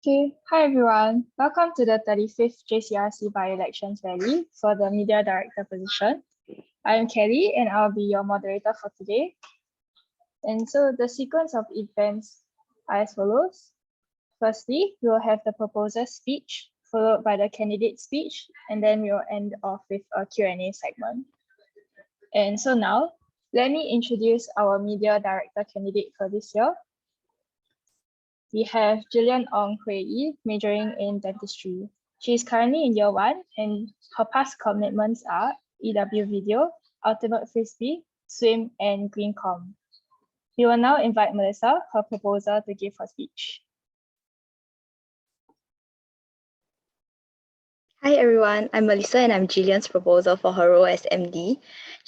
Okay, hi everyone. Welcome to the 35th JCRC by-elections rally for the media director position. I am Kelly and I'll be your moderator for today. And so the sequence of events are as follows. Firstly, we will have the proposer speech, followed by the candidate speech, and then we will end off with a Q&A segment. And so now, let me introduce our media director candidate for this year. We have Jillian Ong Hui Yi, majoring in dentistry. She is currently in year 1 and her past commitments are EW Video, Ultimate Frisbee, Swim, and Green Com. We will now invite Melissa, her proposer, to give her speech. Hi everyone, I'm Melissa and I'm Jillian's proposer for her role as MD.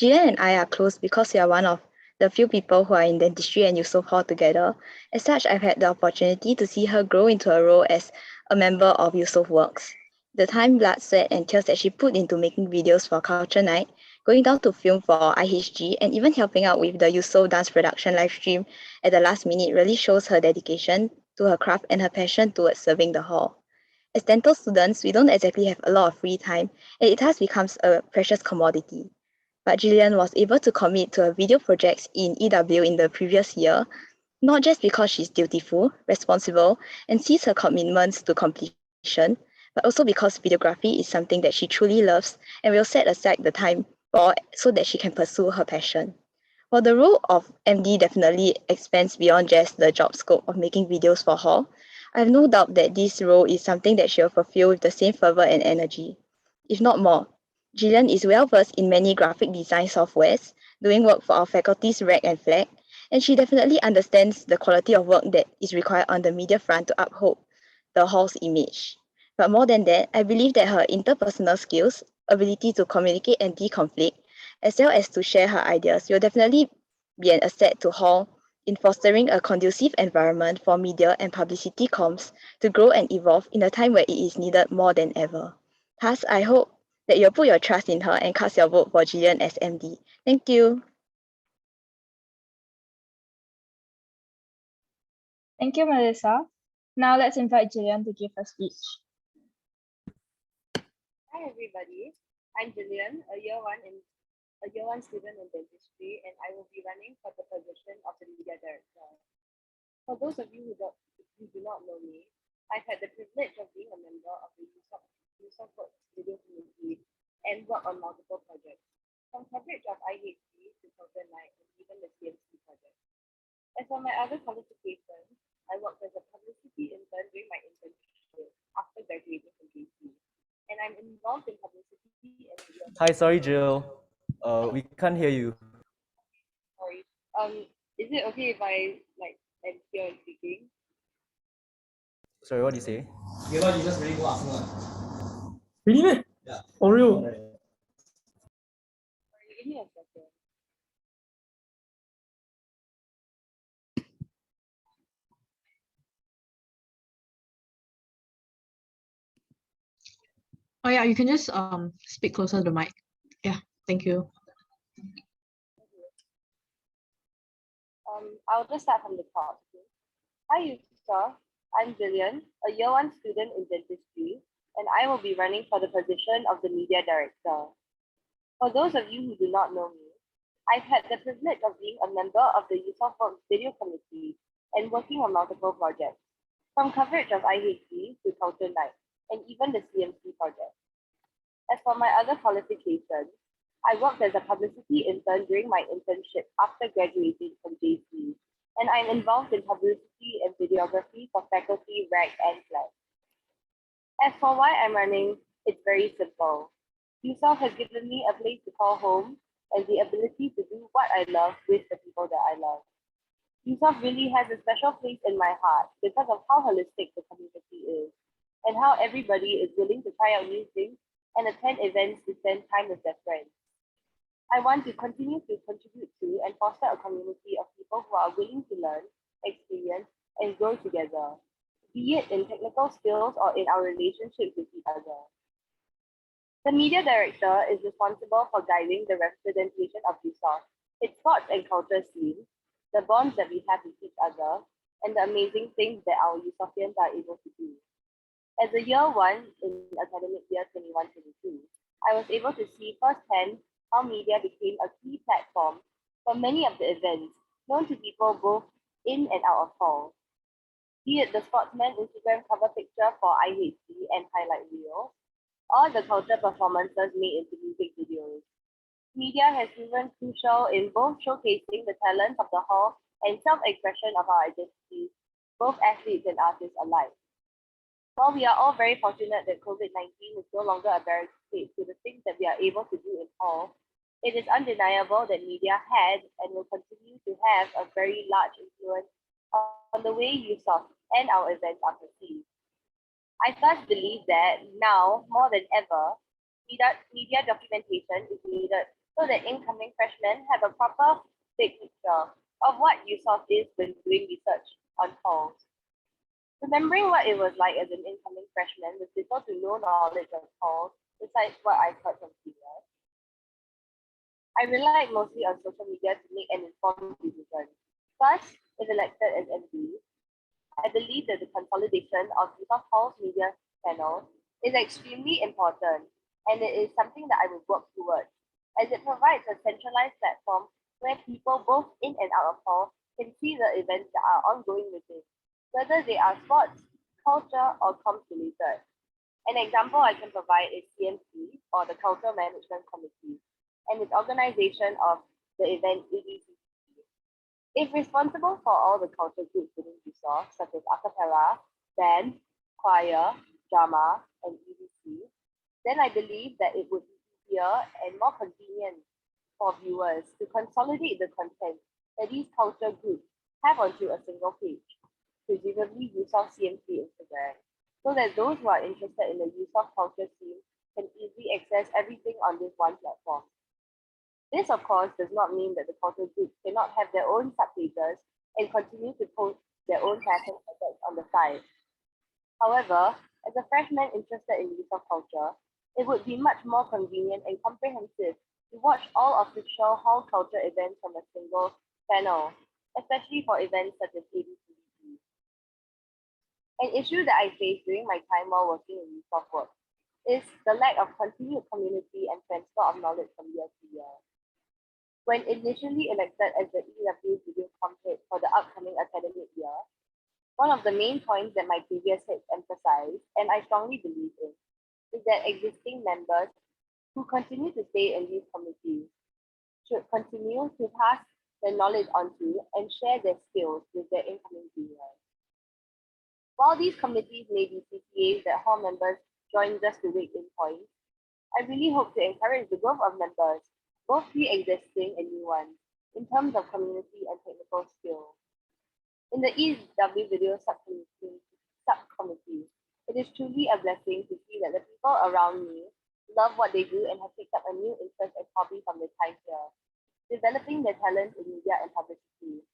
Jillian and I are close because we are one of the few people who are in dentistry and Eusoff together. As such, I've had the opportunity to see her grow into a role as a member of Eusoff Works. The time, blood, sweat, and tears that she put into making videos for Culture Night, going down to film for IHG, and even helping out with the Eusoff dance production live stream at the last minute really shows her dedication to her craft and her passion towards serving the hall. As dental students, we don't exactly have a lot of free time, and it thus becomes a precious commodity. But Jillian was able to commit to her video projects in EW in the previous year, not just because she's dutiful, responsible, and sees her commitments to completion, but also because videography is something that she truly loves and will set aside the time for so that she can pursue her passion. While the role of MD definitely expands beyond just the job scope of making videos for Hall, I have no doubt that this role is something that she will fulfill with the same fervor and energy, if not more. Jillian is well versed in many graphic design softwares, doing work for our faculty's RAC and FLAG, and she definitely understands the quality of work that is required on the media front to uphold the hall's image. But more than that, I believe that her interpersonal skills, ability to communicate and de-conflict, as well as to share her ideas, will definitely be an asset to Hall in fostering a conducive environment for media and publicity comms to grow and evolve in a time where it is needed more than ever. Thus, I hope that you'll put your trust in her and cast your vote for Jillian as MD. Thank you. Thank you, Melissa. Now let's invite Jillian to give her speech. Hi everybody, I'm Jillian, a year one student in dentistry, and I will be running for the position of the media director. For those of you who do not know me, I've had the privilege of being a member of the Eusoff video community and work on multiple projects, from coverage of IHG to Culture Night and even the CMC project. As for my other qualifications, I worked as a publicity intern during my internship after graduating from JC. And I'm involved in publicity and video. Hi, sorry, Jill. We can't hear you. Sorry. Is it okay if I am here and speaking? Sorry, what did you say? You just really go after. Really, man? Yeah. For real? Sorry, give me a second. Oh yeah, you can just speak closer to the mic. Yeah, thank you. I'll just start from the top. Hi, Eusoff. I'm Jillian, a year one student in dentistry, and I will be running for the position of the media director. For those of you who do not know me, I've had the privilege of being a member of the Eusoff video committee and working on multiple projects, from coverage of IHG to Culture Night, and even the CMC project. As for my other qualifications, I worked as a publicity intern during my internship after graduating from JC, and I'm involved in publicity and videography for faculty, RAC, and FLAG. As for why I'm running, it's very simple. Eusoff has given me a place to call home and the ability to do what I love with the people that I love. Eusoff really has a special place in my heart because of how holistic the community is and how everybody is willing to try out new things and attend events to spend time with their friends. I want to continue to contribute to and foster a community of people who are willing to learn, experience, and grow together, be it in technical skills or in our relationships with each other. The media director is responsible for guiding the representation of Eusoff, its sports and culture scene, the bonds that we have with each other, and the amazing things that our Eusoffians are able to do. As a year one in academic year 21-22, I was able to see firsthand how media became a key platform for many of the events known to people both in and out of hall. Be it the Sportsman Instagram cover picture for IHC and highlight reel, or the culture performances made into music videos. Media has proven crucial in both showcasing the talents of the hall and self-expression of our identities, both athletes and artists alike. While we are all very fortunate that COVID-19 is no longer a barricade to the things that we are able to do in hall, it is undeniable that media had and will continue to have a very large influence on the way Eusoff and our events are perceived. I thus believe that now, more than ever, media documentation is needed so that incoming freshmen have a proper big picture of what Eusoff is when doing research on halls. Remembering what it was like as an incoming freshman with little to no knowledge of halls, besides what I've heard from seniors, I relied mostly on social media to make an informed decision. First, if elected as MD, I believe that the consolidation of Eusoff Hall's media channel is extremely important, and it is something that I will work towards, as it provides a centralized platform where people both in and out of hall can see the events that are ongoing within, whether they are sports, culture, or comms related. An example I can provide is CMC, or the Cultural Management Committee, and its organization of the event EDCC. If responsible for all the culture groups within Eusoff, such as a cappella, band, choir, drama, and EDC, then I believe that it would be easier and more convenient for viewers to consolidate the content that these culture groups have onto a single page, presumably Eusoff CMC Instagram, so that those who are interested in the Eusoff culture scene can easily access everything on this one platform. This, of course, does not mean that the culture groups cannot have their own subpages and continue to post their own passion projects on the side. However, as a freshman interested in Eusoff culture, it would be much more convenient and comprehensive to watch all official hall culture events from a single channel, especially for events such as ABCDE. An issue that I faced during my time while working in Eusoff work is the lack of continued community and transfer of knowledge from year to year. When initially elected as the EW Video Comp for the upcoming academic year, one of the main points that my previous heads emphasized, and I strongly believe in, is that existing members who continue to stay in these committees should continue to pass their knowledge onto and share their skills with their incoming juniors. While these committees may be CCAs that hall members join just to rake in points, I really hope to encourage the growth of members, both pre-existing and new ones, in terms of community and technical skill. In the EW Video subcommittee, it is truly a blessing to see that the people around me love what they do and have picked up a new interest and hobby from their time here, developing their talents in media and publicity.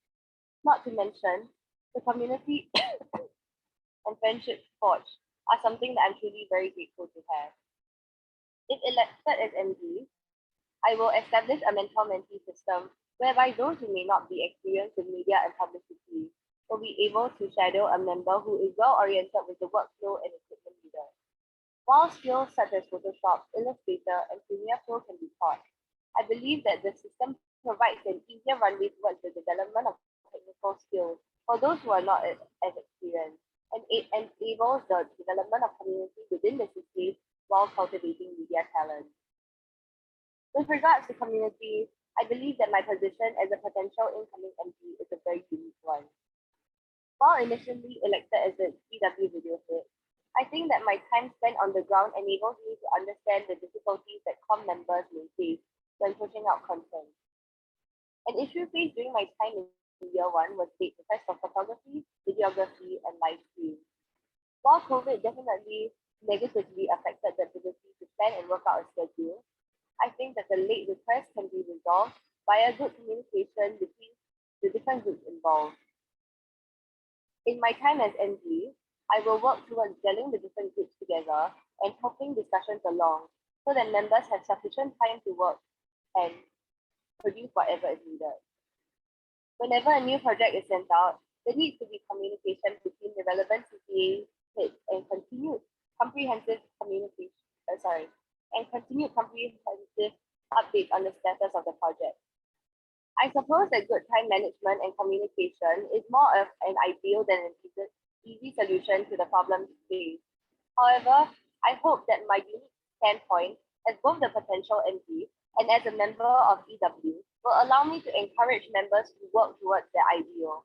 Not to mention, the community and friendship forged are something that I'm truly very grateful to have. If elected as MD, I will establish a mentor-mentee system whereby those who may not be experienced in media and publicity will be able to shadow a member who is well-oriented with the workflow and equipment needed. While skills such as Photoshop, Illustrator, and Premiere Pro can be taught, I believe that the system provides an easier runway towards the development of technical skills for those who are not as experienced, and it enables the development of community within the city while cultivating media talent. With regards to community, I believe that my position as a potential incoming MP is a very unique one. While initially elected as the EW Video Head, I think that my time spent on the ground enables me to understand the difficulties that COM members may face when pushing out content. An issue faced during my time in year one was date requests for photography, videography, and live stream. While COVID definitely negatively affected the ability to plan and work out a schedule, I think that the late request can be resolved via good communication between the different groups involved. In my time as MD, I will work towards gelling the different groups together and helping discussions along so that members have sufficient time to work and produce whatever is needed. Whenever a new project is sent out, there needs to be communication between the relevant CPA heads and continued comprehensive updates on the status of the project. I suppose that good time management and communication is more of an ideal than an easy solution to the problems faced. However, I hope that my unique standpoint as both the potential MD and as a member of EW will allow me to encourage members to work towards their ideal,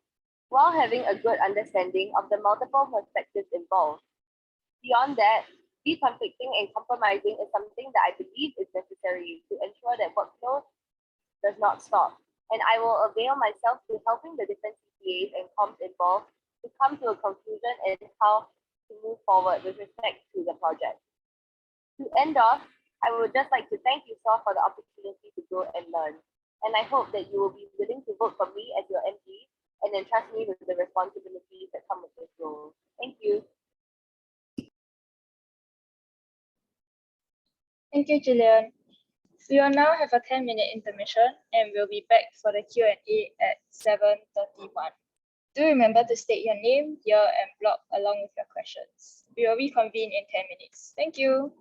while having a good understanding of the multiple perspectives involved. Beyond that, deconflicting and compromising is something that I believe is necessary to ensure that workflow does not stop, and I will avail myself to helping the different CPAs and comms involved to come to a conclusion and how to move forward with respect to the project. To end off, I would just like to thank you, Eusoff, for the opportunity to grow and learn, and I hope that you will be willing to vote for me as your MD and entrust me with the responsibilities that come with this role. Thank you. Thank you, Gillian. We will now have a 10-minute intermission and we'll be back for the Q&A at 7:31. Do remember to state your name, year, and block along with your questions. We will reconvene in 10 minutes. Thank you.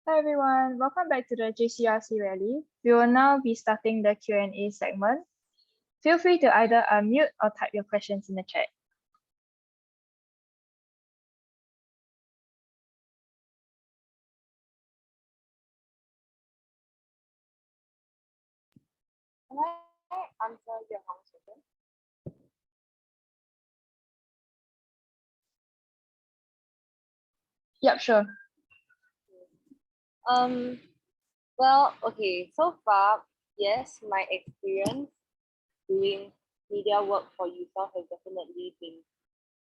Hi everyone, welcome back to the JCRC rally. We will now be starting the Q&A segment. Feel free to either unmute or type your questions in the chat. Can I answer your question? Yep, sure. Well, okay, so far, yes, my experience doing media work for Eusoff has definitely been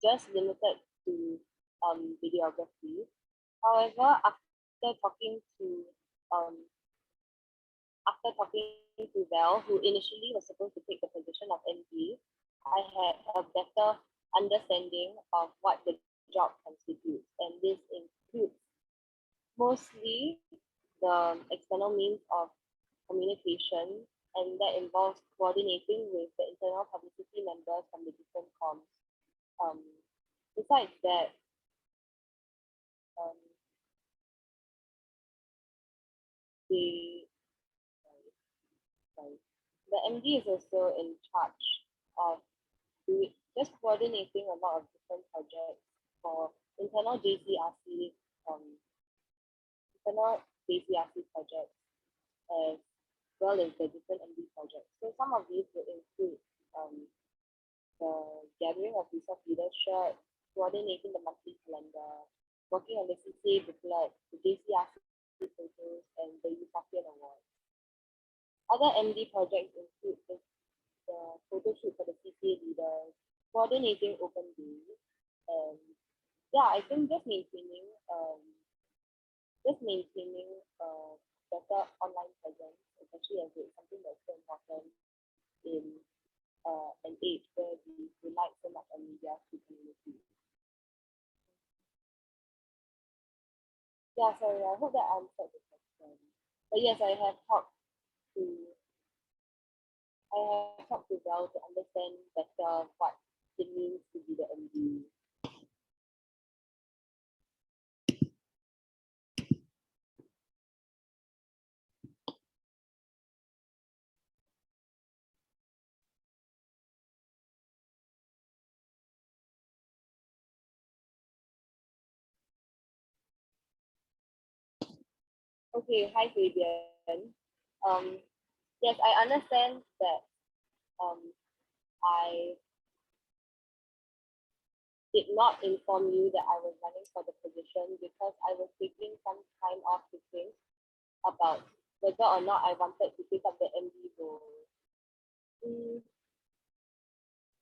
just limited to videography. However, um after talking to Val, who initially was supposed to take the position of MD, I had a better understanding of what the job constitutes, and this includes mostly the external means of communication, and that involves coordinating with the internal publicity members from the different comms. Um, besides that, um, the sorry, the MD is also in charge of just coordinating a lot of different projects for internal JCRC, um, internal JCRC projects as well as the different MD projects. So some of these will include the gathering of resource leadership, coordinating the monthly calendar, working on the CCA booklet, the JCRC photos, and the Eusoffian Awards. Other MD projects include the photo shoot for the CCA leaders, coordinating open days, and yeah, I think just maintaining better online presence, especially as it's something that's so important in an age where we rely so much on media to communicate. Yeah, sorry, I hope that answered the question. But yes, I have talked to Val to understand better what it means to be the MD. Okay, hi Fabian. Yes, I understand that I did not inform you that I was running for the position because I was taking some time off to think about whether or not I wanted to take up the MD role.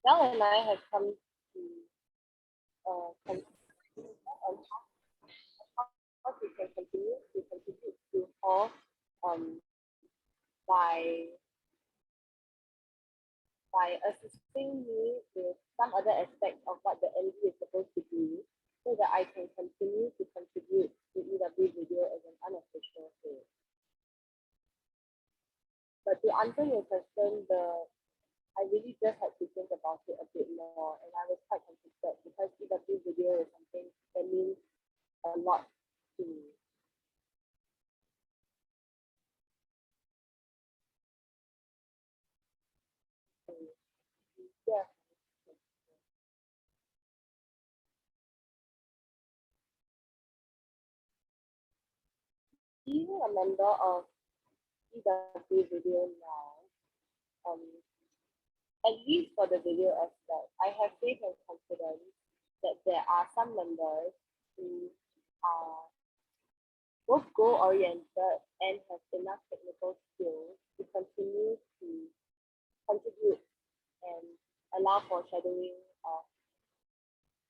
Val and I have come to on how we can continue to contribute to all by assisting me with some other aspects of what the MD is supposed to do so that I can continue to contribute to EW video as an unofficial host. But to answer your question, I really just had to think about it a bit more, and I was quite conflicted because EW video is something that means a lot to me. Yeah. Being a member of EW video now, at least for the video aspect, I have faith and confidence that there are some members who are both goal-oriented and have enough technical skills to continue to contribute and allow for shadowing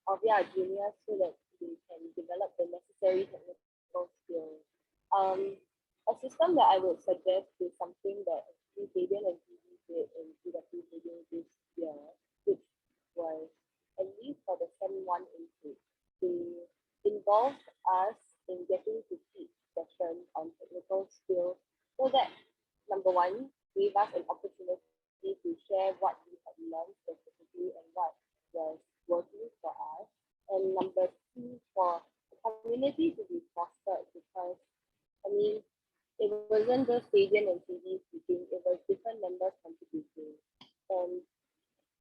of their juniors so that they can develop the necessary technical skills. A system that I would suggest is something that Fabian and Phoebe did in PW video this year, which was at least for the Sem 1 intake. They involved us in getting to teach sessions on technical skills so that, number one, gave us an opportunity to share what we had learned specifically and what was working for us. And number two, for the community to be fostered, because I mean, it wasn't just Fabian and Phoebe speaking, it was different members contributing. And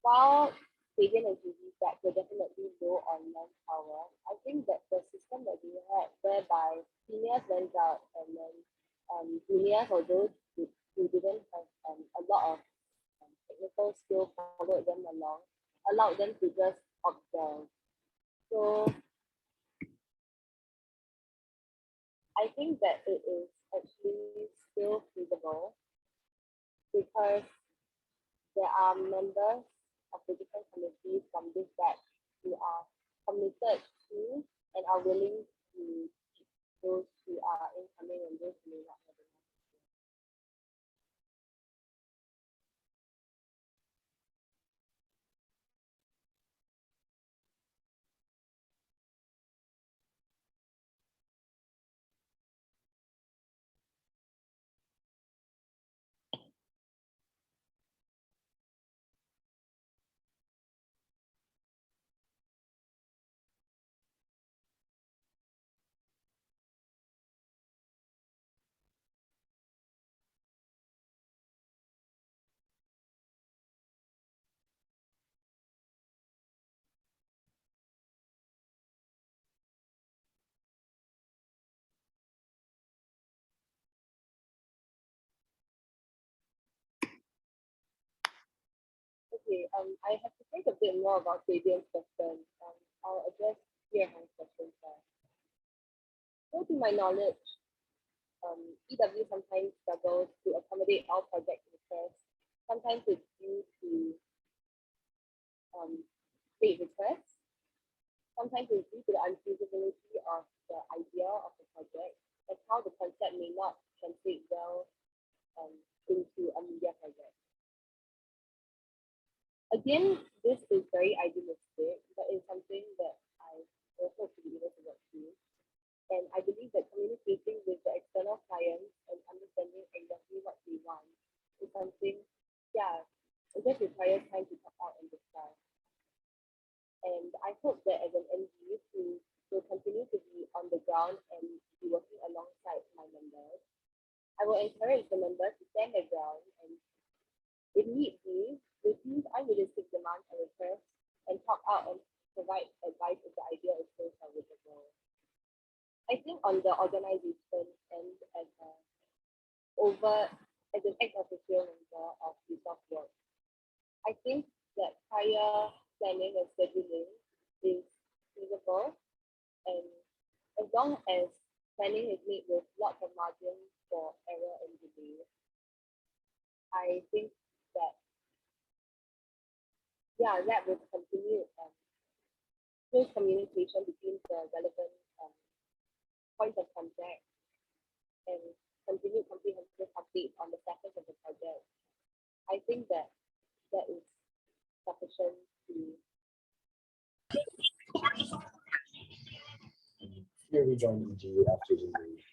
while Fabian and Phoebe's back were definitely low on manpower, I think that the system that we had whereby seniors went out and then juniors or those who didn't have a lot of technical skill followed them along, allowed them to just observe. So I think that it is actually still feasible because there are members of the different committees from this batch who are committed to and are willing to teach those who are incoming and those who may not have enough. Okay, I have to think a bit more about Fabian's question. I'll address Han's question first. So to my knowledge, EW sometimes struggles to accommodate all project requests. Sometimes it's due to late requests. Sometimes it's due to the unfeasibility of the idea of the project and how the concept may not translate well into a media project. Again, this is very idealistic, but it's something that I hope to be able to work through. And I believe that communicating with the external clients and understanding exactly what they want is something, it just requires time to talk out and discuss. And I hope that as an MD who will continue to be on the ground and be working alongside my members, I will encourage the members to stand their ground and, if need be, refuse unrealistic demands and requests and talk out and provide advice if the idea is so salvageable. I think on the organization and as an ex officio member of Eusoff work, I think that prior planning and scheduling is feasible, and as long as planning is made with lots of margin for error and delay, I think that that will continue close communication between the relevant points of contact and continue comprehensive updates on the status of the project. I think that is sufficient to. Here we join EG after the move.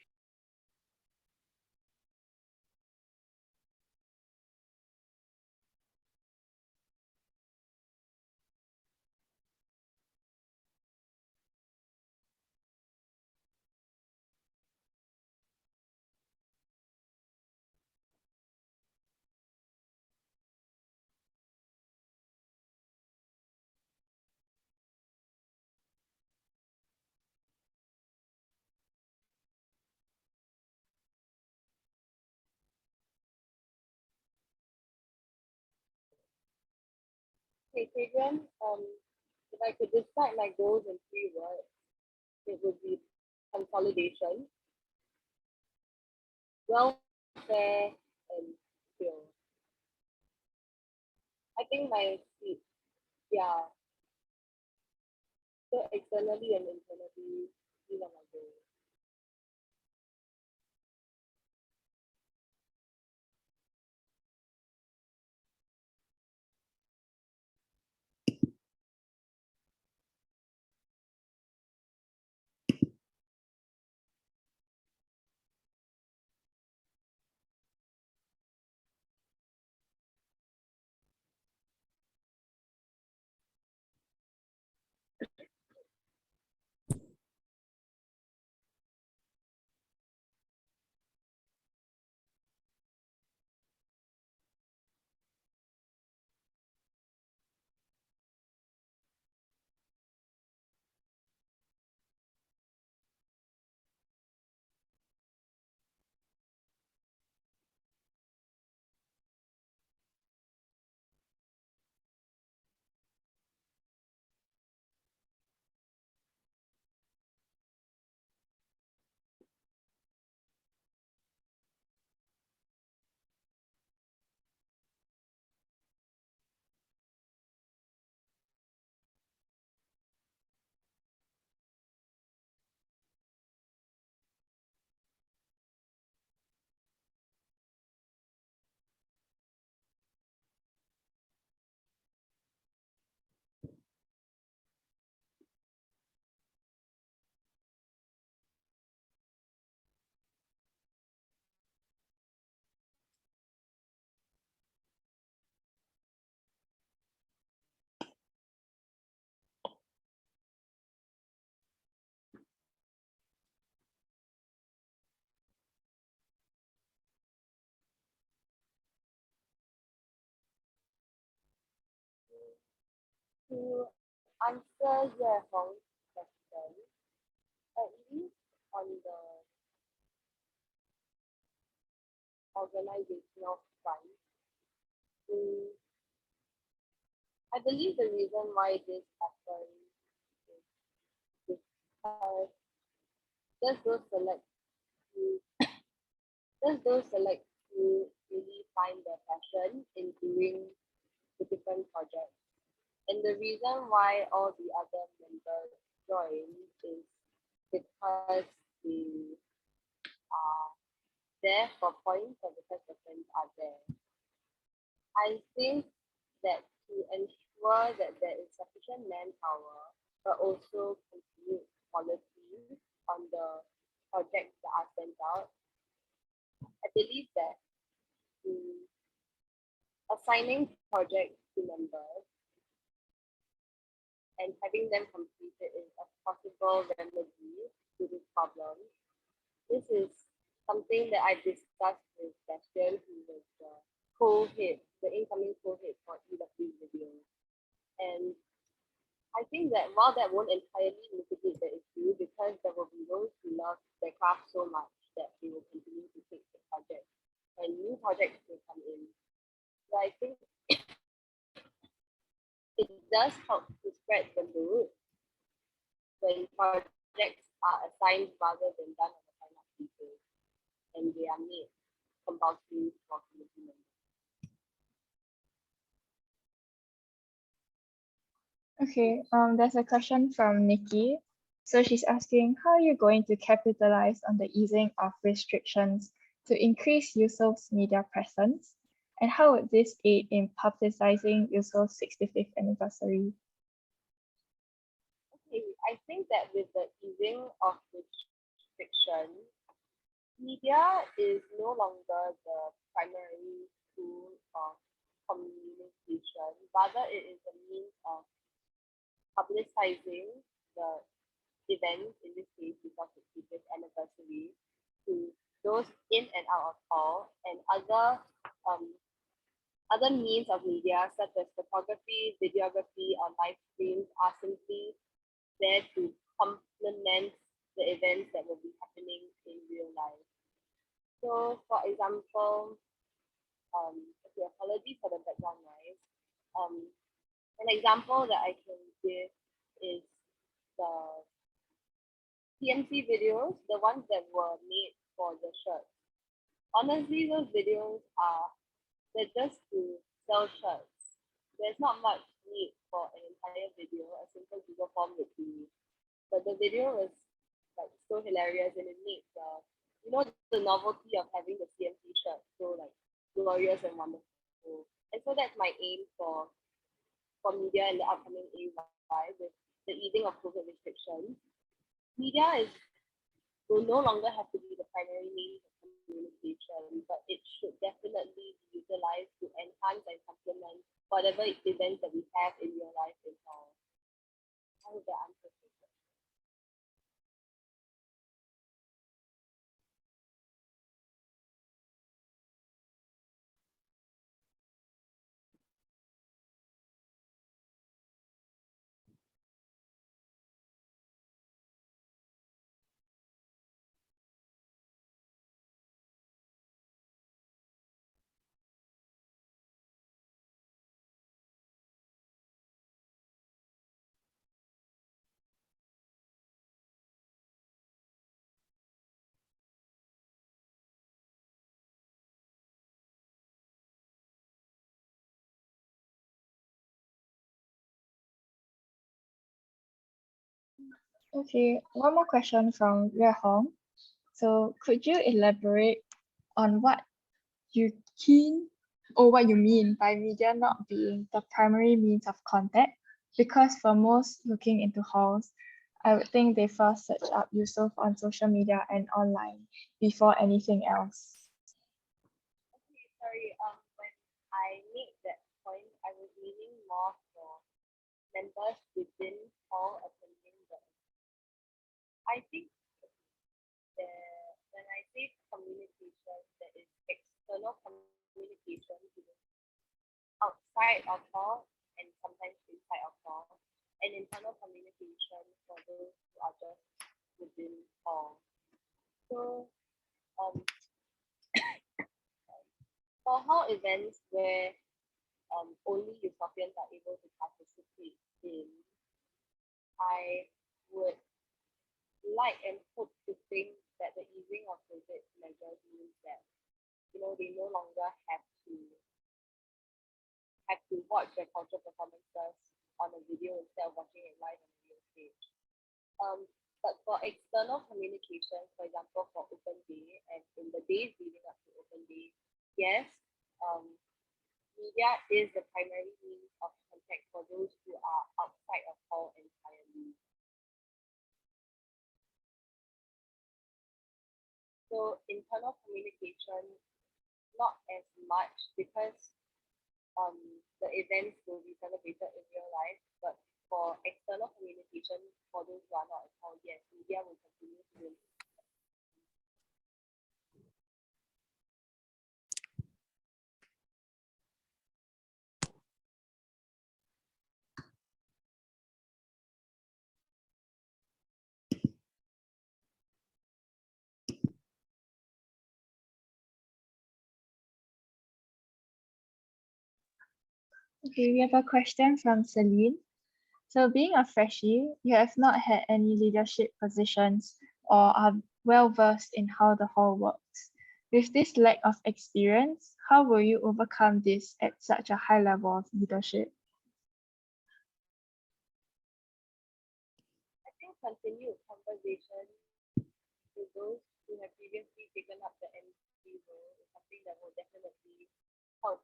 Okay, Fabian, if I could describe my goals in 3 words, it would be consolidation, welfare, and skill. I think so externally and internally, these are my goals. To answer your Hong's question, at least on the organizational front, mm, I believe the reason why this happens is because just those select few, just those select who really find their passion in doing the different projects. And the reason why all the other members join is because they are there for points or because the friends are there. I think that to ensure that there is sufficient manpower, but also continued quality on the projects that are sent out, I believe that assigning projects to members and having them completed is a possible remedy to this problem. This is something that I discussed with Sebastian, who was the co-head, the incoming co-head for EW video. And I think that while that won't entirely mitigate the issue, because there will be those who love their craft so much that they will continue to take the project and new projects will come in. So I think it does help to spread the load when projects are assigned rather than done on a sign-up basis and they are made compulsory for committee members. Okay, there's a question from Nikki. So she's asking, how are you going to capitalize on the easing of restrictions to increase Eusoff's media presence? And how would this aid in publicizing Eusoff's 65th anniversary? Okay, I think that with the easing of restrictions, media is no longer the primary tool of communication. Rather, it is a means of publicizing the event, in this case, because it's the 65th anniversary, to those in and out of hall and other means of media such as photography, videography, or live streams are simply there to complement the events that will be happening in real life. So, for example, okay, apologies for the background noise. An example that I can give is the TMC videos, the ones that were made for the shirts. Honestly, those videos they're just to sell shirts. There's not much need for an entire video. A simple Google form would be. But the video was like so hilarious and it made the novelty of having the TMC shirt so like glorious and wonderful. And so that's my aim for media in the upcoming AY with the easing of COVID restrictions. Media will no longer have to be the primary means of communication, but it should definitely be utilized to enhance and complement whatever events that we have in real life in hall. I hope that answers the question. Okay, one more question from Yue Hong. So could you elaborate on what you mean by media not being the primary means of contact? Because for most looking into halls, I would think they first search up Eusoff on social media and online before anything else. Okay, sorry. When I made that point, I was meaning more for members within hall attending the. I think when I say communication, there is external communication to the outside of hall, and and sometimes inside of hall, and internal communication for those who are just within hall. So for hall events where only Eusoffians are able to participate in, I would like and hope to think that the easing of COVID measures means that they no longer have to watch their cultural performances on a video instead of watching it live on the real stage. But for external communication, for example, for Open Day and in the days leading up to Open Day, yes, media is the primary means of contact for those who are outside of hall entirely. So internal communication, not as much because the events will be celebrated in real life, but for external communication, for those who are not at hall, yes, media will continue to. Okay, we have a question from Celine. So being a freshie, you have not had any leadership positions or are well versed in how the hall works. With this lack of experience, how will you overcome this at such a high level of leadership? I think continued conversation with those who have previously taken up the MC role is something that will definitely help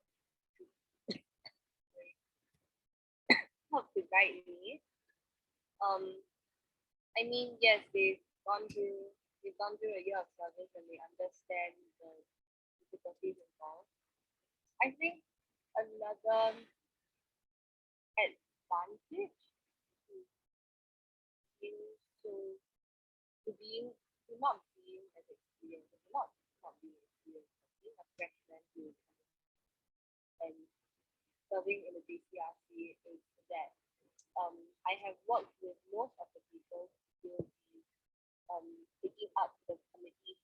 to guide me. I mean, yes, they've gone through a year of service and they understand the difficulties involved. I think another advantage to not being as experienced, not being experienced, but being a freshman who is and serving in the JCRC is that I have worked with most of the people who will be taking up the committee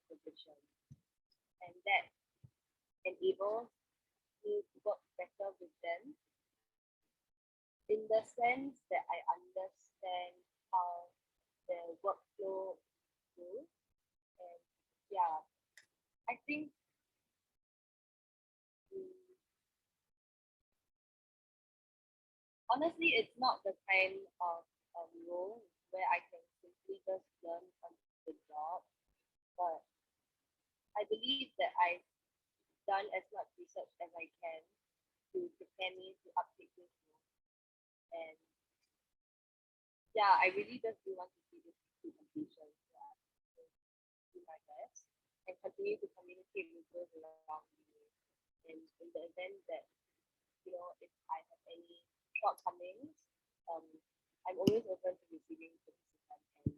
position, and that enables me to work better with them in the sense that I understand how the workflow goes. And yeah, I think honestly, it's not the kind of role where I can simply just learn on the job, but I believe that I've done as much research as I can to prepare me to update this role. And yeah, I really just do want to see this to completion. Yeah, so do my best and continue to communicate with those around me. And in the event that if I have any shortcomings, I'm always open to receiving criticism and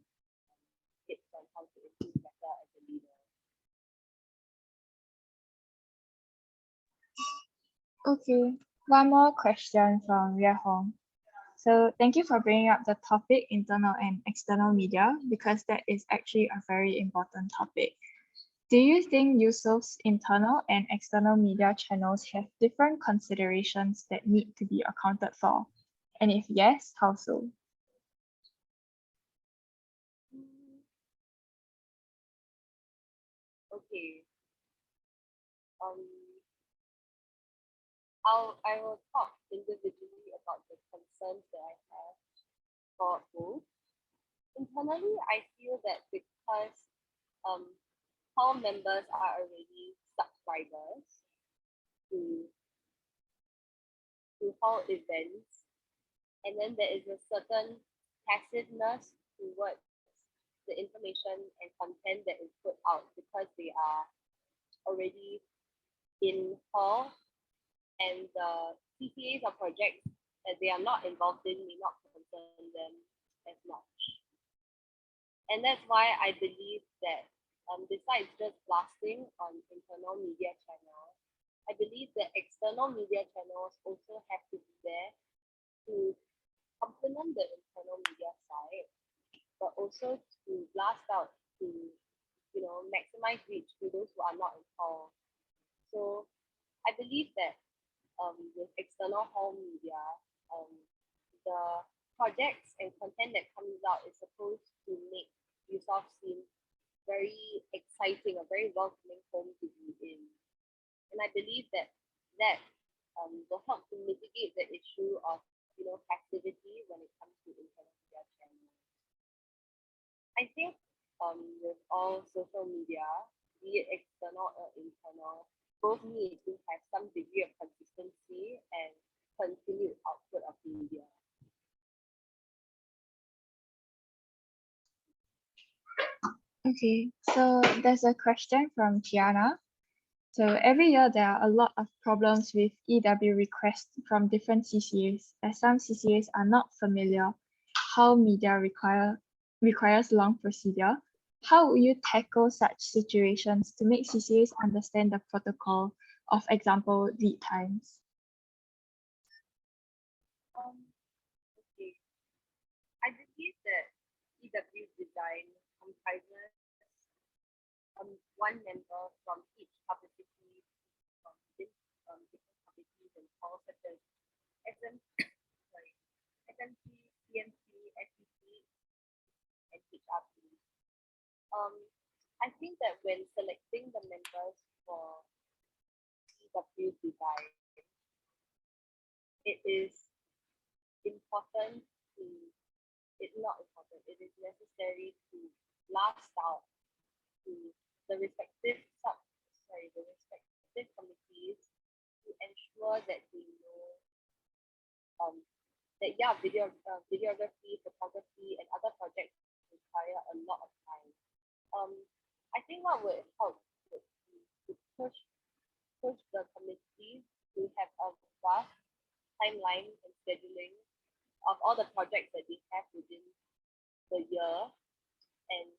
tips on how to improve better as a leader. Okay, one more question from Ria Hong. So thank you for bringing up the topic internal and external media because that is actually a very important topic. Do you think Eusoff's internal and external media channels have different considerations that need to be accounted for? And if yes, how so? Okay. I will talk individually about the concerns that I have for both. Internally, I feel that because hall members are already subscribers to hall events, and then there is a certain passiveness towards the information and content that is put out because they are already in hall, and the CCAs or projects that they are not involved in may not concern them as much. And that's why I believe that besides just blasting on internal media channels, I I believe that external media channels also have to be there to complement the internal media side, but also to blast out to, maximize reach to those who are not in hall. So I believe that with external hall media, the projects and content that comes out is supposed to make Eusoff seem very exciting, a very welcoming home to be in. And I believe that that will help to mitigate the issue of passivity when it comes to internet media channels. I think with all social media, be it external or internal, both need to have some degree of consistency and continued output of media. Okay, so there's a question from Tiana. So every year there are a lot of problems with EW requests from different CCAs, as some CCAs are not familiar how media requires long procedure. How will you tackle such situations to make CCAs understand the protocol of example lead times? Okay. I believe that EW design comprises one member from each publicity from different committees and calls such as SMC, CMC, SEC, and HRP. I think that when selecting the members for EW design, it is important to, it's not important, it is necessary to blast out to the respective committees to ensure that they know that videography, photography, and other projects require a lot of time. I think what would help would be to push the committees to have a rough timeline and scheduling of all the projects that they have within the year, and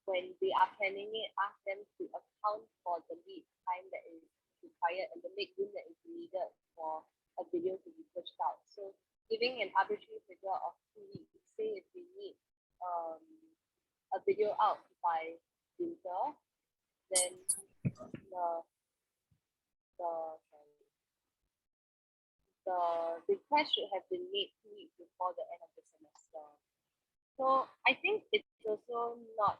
when they are planning it, ask them to account for the lead time that is required and the make room that is needed for a video to be pushed out. So giving an arbitrary figure of 2 weeks, say if we need a video out by winter, then the request should have been made 2 weeks before the end of the semester. So I think it's also not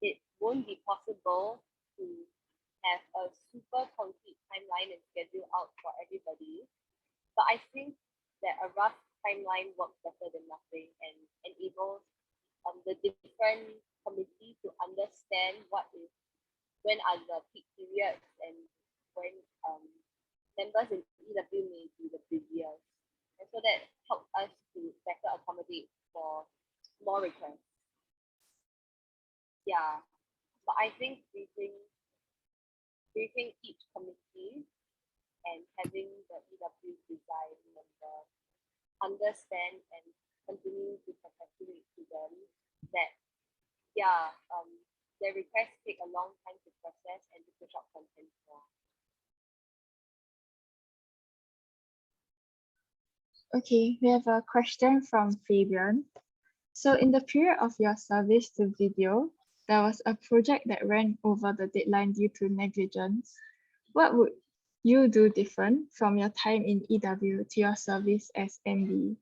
it won't be possible to have a super concrete timeline and schedule out for everybody. But I think that a rough timeline works better than nothing and enables the different committees to understand when are the peak periods and when members in EW may be the busiest. And so that helps us to better accommodate for more requests. Yeah, but I think briefing each committee and having the EW design member understand and continue to perpetuate to them that their requests take a long time to process and to push out content for. Okay, we have a question from Fabian. So in the period of your service to video, there was a project that ran over the deadline due to negligence. What would you do different from your time in EW to your service as MD?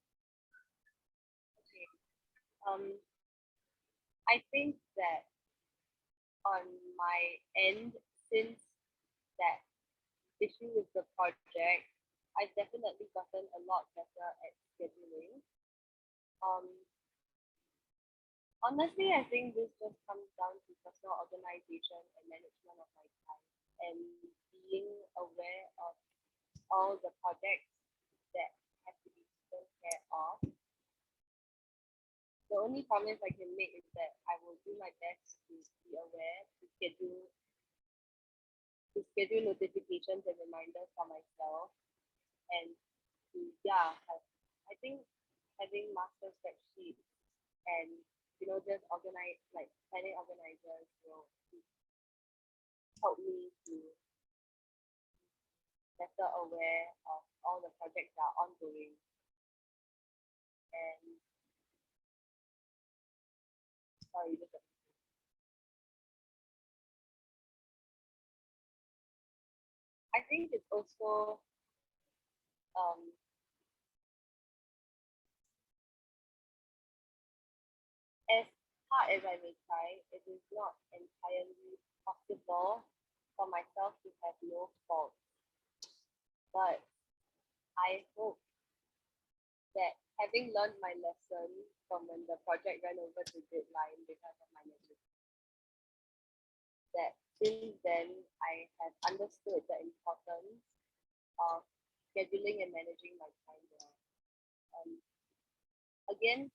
Okay. I think that on my end, since that issue with the project, I've definitely gotten a lot better at scheduling. Honestly, I think this just comes down to personal organization and management of my time and being aware of all the projects that have to be taken care of. The only promise I can make is that I will do my best to be aware, to schedule notifications and reminders for myself, and to I think having master spreadsheets and just organize, like planning organizers will help me to better aware of all the projects that are ongoing. And sorry, just a I think it's also as hard as I may try, it is not entirely possible for myself to have no fault. But I hope that having learned my lesson from when the project ran over the deadline because of my negligence, that since then I have understood the importance of scheduling and managing my time well. Again,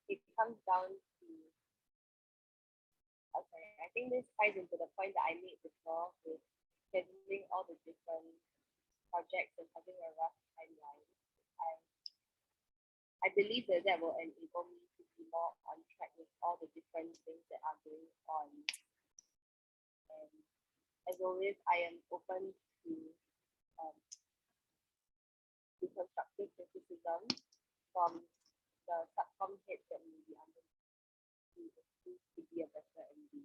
it comes down to, okay, I think this ties into the point that I made before with scheduling all the different projects and having a rough timeline. I believe that that will enable me to be more on track with all the different things that are going on. And as always, I am open to constructive criticism from the subcom heads that may be under to be a better MD.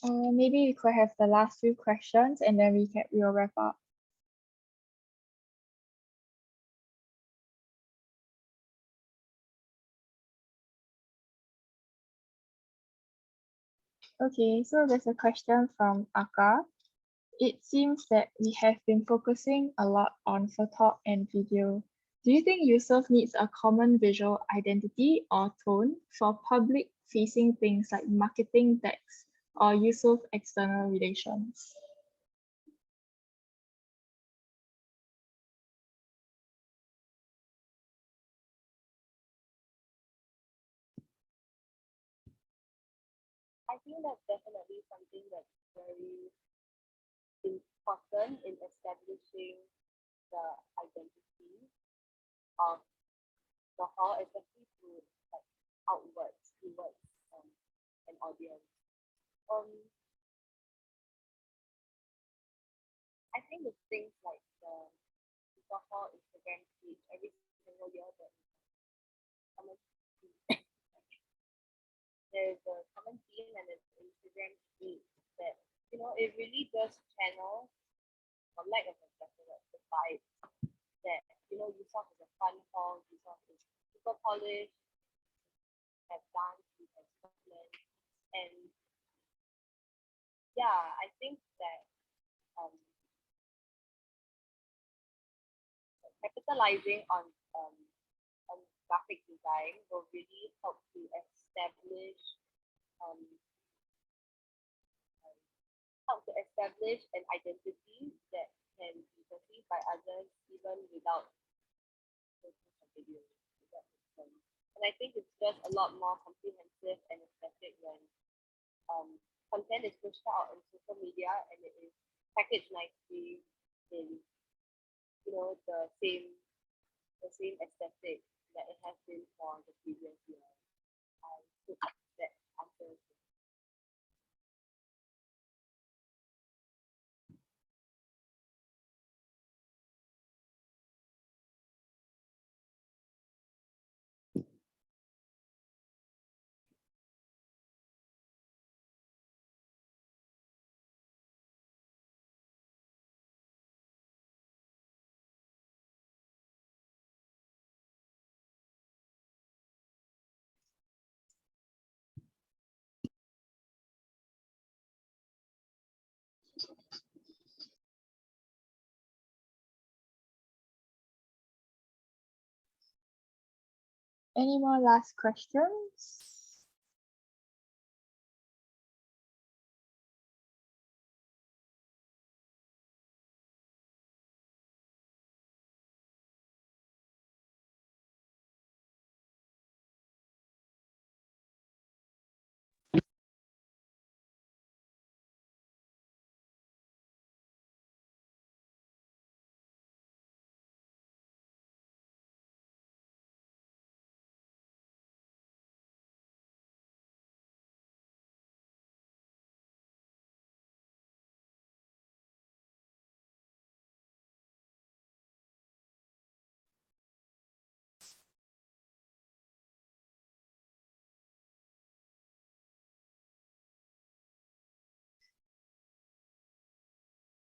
Maybe we could have the last few questions and then we'll wrap up. Okay, so there's a question from Aka. It seems that we have been focusing a lot on photo and video. Do you think Eusoff needs a common visual identity or tone for public-facing things like marketing decks or Eusoff external relations? I think that's definitely something that's very important in establishing the identity of the hall, especially to like outwards towards an audience. I think the things like the hall Instagram page every single year that someone there's a common theme and an Instagram feed that it really does channel, for lack of a better word, the vibe that Eusoff is a fun hall, Eusoff is super polished, have dance, we have Scotland, and yeah, I think that capitalizing on graphic design will really help to establish um, an identity that can be perceived by others even without video. If that makes sense. And I think it's just a lot more comprehensive and aesthetic when content is pushed out on social media and it is packaged nicely in the same aesthetic that it has been for the previous year. I hope that answers. Any more last questions?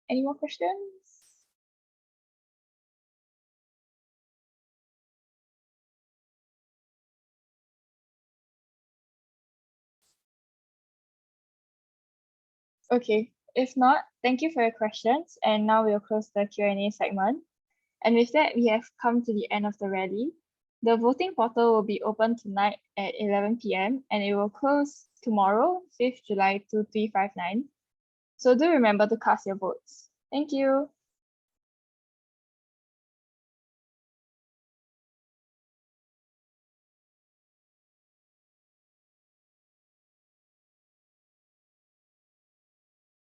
Any more questions? Okay, if not, thank you for your questions. And now we'll close the Q&A segment. And with that, we have come to the end of the rally. The voting portal will be open tonight at 11 p.m. and it will close tomorrow, 5th July 2359. So do remember to cast your votes. Thank you.